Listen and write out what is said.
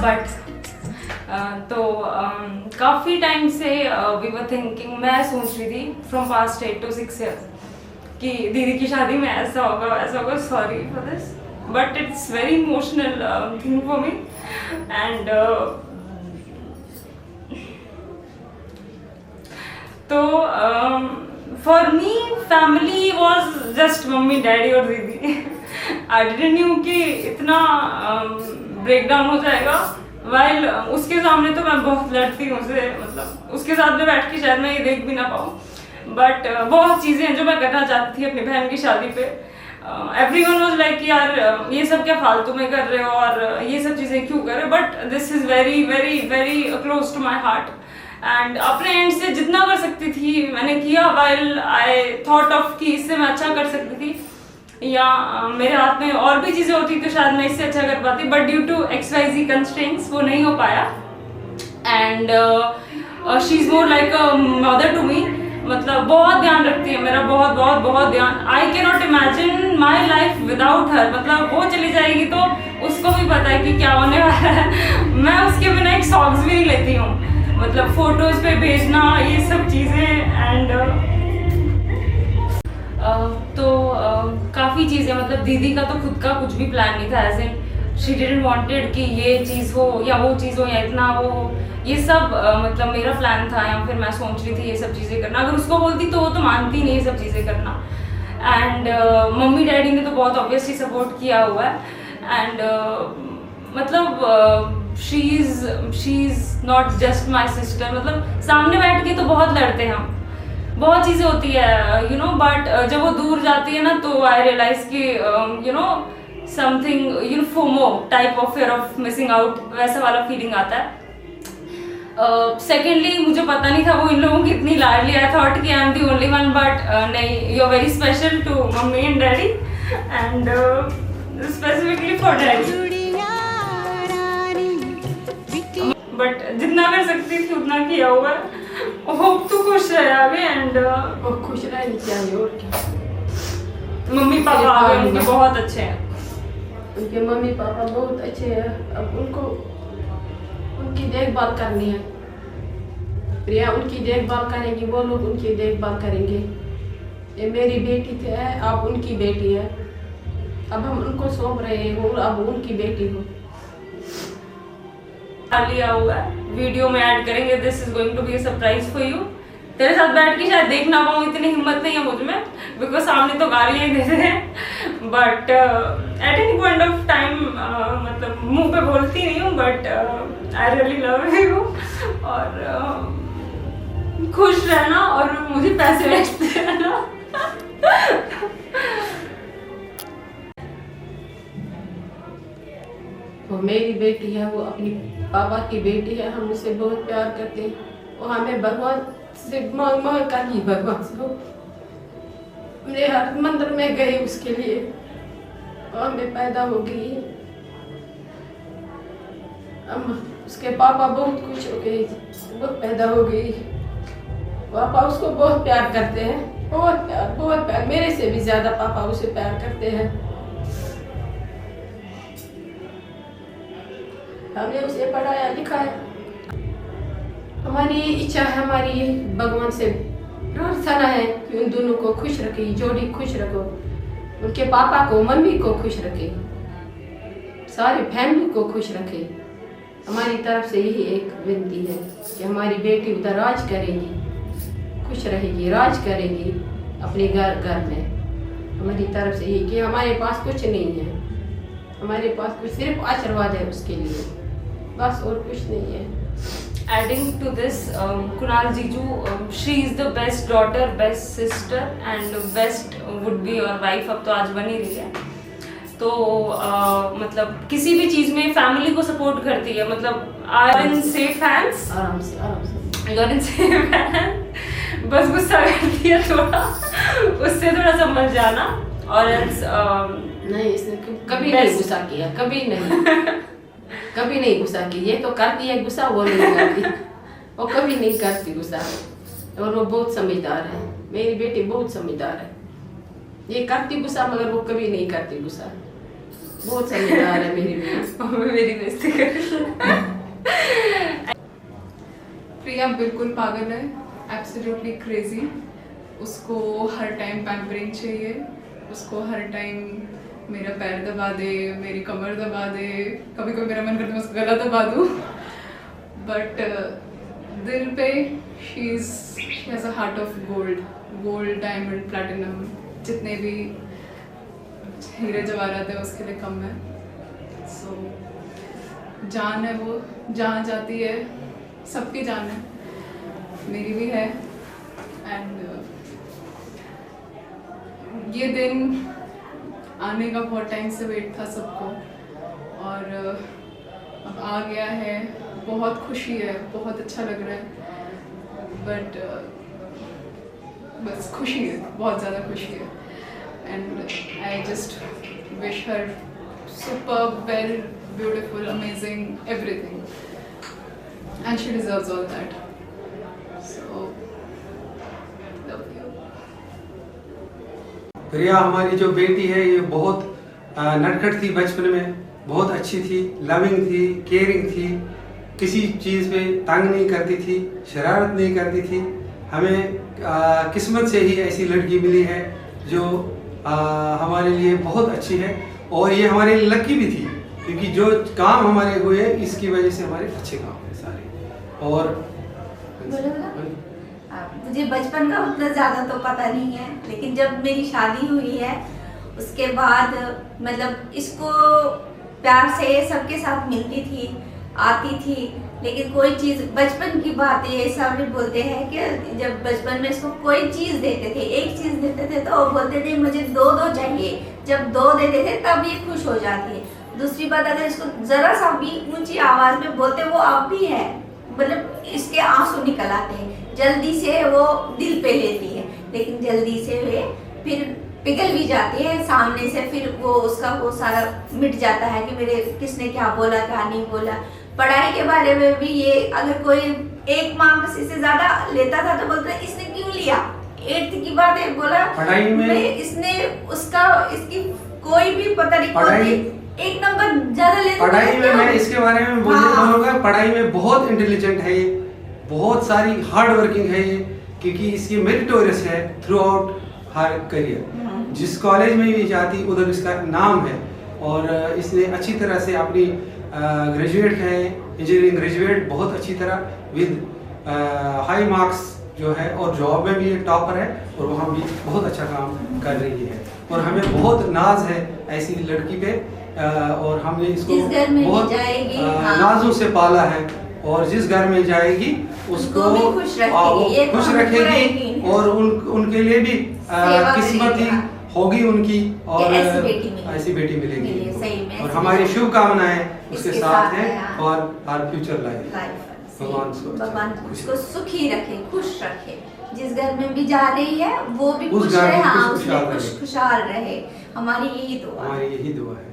But काफ़ी time से we were thinking, मैं सोच रही थी फ्रॉम पास्ट 8 to 6 years कि दीदी की शादी में ऐसा होगा वैसा होगा. Sorry for this but it's very emotional thing for me. And तो for me family was just mummy daddy और दीदी. आई डिडंट न्यू कि इतना ब्रेकडाउन हो जाएगा. वाइल उसके सामने तो मैं बहुत लड़ती हूँ उसे, मतलब उसके साथ में बैठ के शायद मैं ये देख भी ना पाऊँ. बट बहुत चीज़ें हैं जो मैं करना चाहती थी अपनी बहन की शादी पे. एवरीवन वाज लाइक यार ये सब क्या फालतू में कर रहे हो और ये सब चीज़ें क्यों कर रहे हो. But this is very very very close to my heart. And अपने एंड से जितना कर सकती थी मैंने किया. वाइल आई थॉट ऑफ कि इससे मैं अच्छा कर सकती थी या मेरे हाथ में और भी चीज़ें होती तो शायद मैं इससे अच्छा कर पाती. But due to XYZ constraints वो नहीं हो पाया. And she is more like a mother to me. मतलब बहुत ध्यान रखती है मेरा, बहुत बहुत बहुत ध्यान. I can not imagine my life without her. मतलब वो चली जाएगी तो उसको भी पता है कि क्या होने वाला है. मैं उसके बिना एक सॉक्स भी नहीं लेती हूँ. मतलब फोटोज पे भेजना ये सब चीज़ें. एंड काफ़ी चीज़ें, मतलब दीदी का तो खुद का कुछ भी प्लान नहीं था. As in she didn't wanted कि ये चीज़ हो या वो चीज़ हो या इतना वो हो. ये सब मतलब मेरा प्लान था या फिर मैं सोच रही थी ये सब चीज़ें करना. अगर उसको बोलती तो वो तो मानती नहीं ये सब चीज़ें करना. एंड मम्मी डैडी ने तो बहुत ऑब्वियसली सपोर्ट किया हुआ है. एंड मतलब she is not just my sister. मतलब सामने बैठ के तो बहुत लड़ते हैं हम, बहुत चीज़ें होती है यू नो. बट जब वो दूर जाती है ना तो आई रियलाइज कि you know something you know FOMO type of fear of missing out, वैसा वाला फीलिंग आता है. सेकेंडली मुझे पता नहीं था वो इन लोगों की इतनी लाडली. आई थॉट कि I am the only one. But नहीं, you are very special to mummy and daddy. And specifically for daddy. But जितना कर सकती थी उतना किया हुआ है. होप तू खुश रहे आगे. एंड वो खुश रहनी चाहिए और क्या. मम्मी पापा आगे उनके बहुत अच्छे हैं. उनके मम्मी पापा बहुत अच्छे हैं. अब उनको उनकी देखभाल करनी है. प्रिया उनकी देखभाल करेंगी, वो लोग उनकी देखभाल करेंगे. ये मेरी बेटी है, आप उनकी बेटी है. अब हम उनको सौंप रहे हो, अब उनकी बेटी हो. लिया हुआ है, वीडियो में ऐड करेंगे. This is going to be a surprise for you. तेरे साथ बैठ के शायद देख ना पाऊँ, इतनी हिम्मत नहीं है मुझ में, बिकॉज सामने तो गालियाँ ही देते हैं. But at any point of time मतलब मुंह पे बोलती नहीं हूँ. But I really love you. और खुश रहना और मुझे पैसे भेजते रहना. वो मेरी बेटी है, वो अपनी पापा की बेटी है. हम उसे बहुत प्यार करते हैं. वो हमें भगवान से मांग मांग कर ही भगवान से मेरे हर मंदिर में गए उसके लिए. वो हमें पैदा हो गई. हम उसके पापा बहुत खुश हो गए, वो पैदा हो गई. पापा उसको बहुत प्यार करते हैं, बहुत प्यार. मेरे से भी ज्यादा पापा उसे प्यार करते हैं. हमने उसे पढ़ाया लिखाया. हमारी इच्छा है, हमारी भगवान से प्रार्थना है कि उन दोनों को खुश रखे, जोड़ी खुश रखो. उनके पापा को, मम्मी को खुश रखे, सारी फैमिली को खुश रखे. हमारी तरफ से यही एक विनती है कि हमारी बेटी उधर राज करेगी, खुश रहेगी, राज करेगी अपने घर में. हमारी तरफ से यही कि हमारे पास कुछ नहीं है, हमारे पास कुछ सिर्फ आशीर्वाद है उसके लिए, बस और कुछ नहीं है. Adding to this, Kunal Jiju, she is the best daughter, best sister and best would be your wife. अब तो आज बन ही रही है. तो मतलब किसी भी चीज़ में फैमिली को सपोर्ट करती है. मतलब are in safe hands. आराम से. You are in safe hands. बस गुस्सा करती है थोड़ा, उससे थोड़ा समझ जाना. और else नहीं, इसने कभी नहीं गुस्सा किया, कभी नहीं. कभी नहीं गुस्सा की. ये तो करती है गुस्सा, वो नहीं करती. वो कभी नहीं करती गुस्सा. और वो बहुत समझदार है. मेरी बेटी बहुत समझदार है. ये करती गुस्सा मगर वो कभी नहीं करती गुस्सा. बहुत समझदार है मेरी बेटी। मेरी बेइज्जती कर। प्रिया बिल्कुल पागल है, एब्सोल्युटली क्रेजी। उसको हर टाइम पैम्परिंग चाहिए, उसको हर टाइम मेरा पैर दबा दे, मेरी कमर दबा दे, कभी कभी मेरा मन करता है मैं उसका गला दबा दूँ। बट दिल पे she has a heart of gold, diamond, platinum, जितने भी हीरे जवाहरात है उसके लिए कम है। सो जान है वो, जहाँ जाती है सबकी जान है, मेरी भी है। एंड ये दिन आने का बहुत टाइम से वेट था सबको, और अब आ गया है। बहुत खुशी है, बहुत अच्छा लग रहा है, बट बस खुशी है, बहुत ज़्यादा खुशी है। And I just wish her super well, beautiful, amazing, everything, and she deserves all that. So, love you. प्रिया हमारी जो बेटी है ये बहुत नटखट थी, बचपन में बहुत अच्छी थी, लविंग थी, केयरिंग थी, किसी चीज़ पे तंग नहीं करती थी, शरारत नहीं करती थी। हमें किस्मत से ही ऐसी लड़की मिली है जो हमारे लिए बहुत अच्छी है, और ये हमारे लिए लकी भी थी, क्योंकि जो काम हमारे हुए इसकी वजह से हमारे अच्छे काम हैं सारे। और मुझे बचपन का उतना ज़्यादा तो पता नहीं है, लेकिन जब मेरी शादी हुई है उसके बाद मतलब इसको प्यार से सबके साथ मिलती थी, आती थी, लेकिन कोई चीज़ बचपन की बात है, सब बोलते हैं कि जब बचपन में इसको कोई चीज़ देते थे, एक चीज़ देते थे तो वो बोलते थे मुझे दो चाहिए, जब दो देते थे तब ये खुश हो जाती है। दूसरी बात, अगर इसको ज़रा सा भी ऊंची आवाज़ में बोलते वो अब भी है, मतलब इसके आंसू निकल आते हैं, जल्दी से वो दिल पे लेती है, लेकिन जल्दी से वे फिर पिघल भी जाती है सामने से, फिर वो उसका वो सारा मिट जाता है कि मेरे किसने क्या बोला क्या नहीं बोला। पढ़ाई के बारे में भी ये, अगर कोई एक मार्क्स इससे ज्यादा लेता था तो बोलता इसने क्यों लिया, 8th की बात है, बोला पढ़ाई में इसने उसका इसकी कोई भी पता नहीं, पढ़ाई एक नंबर ज्यादा लेता। पढ़ाई में मैं इसके बारे में बोलना चाहूँगा, पढ़ाई में बहुत इंटेलिजेंट है ये, बहुत सारी हार्ड वर्किंग है ये, क्योंकि इसकी मेरिटोरियस है थ्रू आउट हर करियर। जिस कॉलेज में भी जाती उधर इसका नाम है, और इसने अच्छी तरह से अपनी ग्रेजुएट है, इंजीनियरिंग ग्रेजुएट बहुत अच्छी तरह विद हाई मार्क्स जो है, और जॉब में भी ये टॉपर है, और वहाँ भी बहुत अच्छा काम कर रही है, और हमें बहुत नाज है ऐसी लड़की पे, और हमने इसको बहुत नाजों से पाला है, और जिस घर में जाएगी उसको खुश रखेगी, और उनके लिए भी किस्मत ही होगी उनकी, और ऐसी बेटी मिलेगी। और हमारी शुभकामनाएं उसके साथ हैं, और हर फ्यूचर लाइफ भगवान उसको सुखी रखे, खुश रखे, जिस घर में भी जा रही है वो भी खुश रहे, हाँ उसमें खुशहाल रहे। हमारी यही दुआ है।